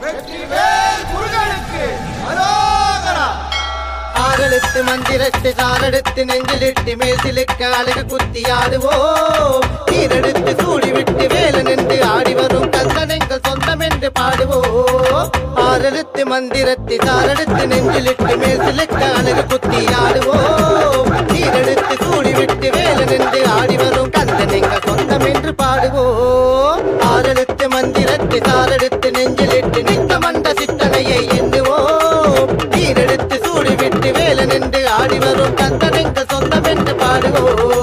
வெற்றிவேல் முருகனுக்கு அரோகரா. ஆறெழுத்து மந்திரத்து சாரெடுத்து நெஞ்சிலிட்டு மேசிலுக்க அழகு குத்தி ஆடுவோம். நீரெடுத்து சூடிவிட்டு வேலன் என்று ஆடி வரும் கந்தனெங்கள் சொந்தம் என்று பாடுவோம். ஆறெழுத்து மந்திரத்து சாரெடுத்து நெஞ்சிலிட்டு மேசிலுக்க அழகு குத்தி ஆடுவோம். நீரெடுத்து சூடிவிட்டு வேலன் என்று ஆடி வரும் கந்தனெங்கள் சொந்தம் என்று பாடுவோம். ஆறெழுத்து மந்திரத்து சாரெடுத்து நெஞ்சிலிட்டு நித்த மண்ட சித்தனையை எண்ணுவோம். நீரெடுத்து சூடிவிட்டு வேலன் என்று ஆடி வரும் கந்தனெங்கள் சொந்தம் என்று பாடுவோம்.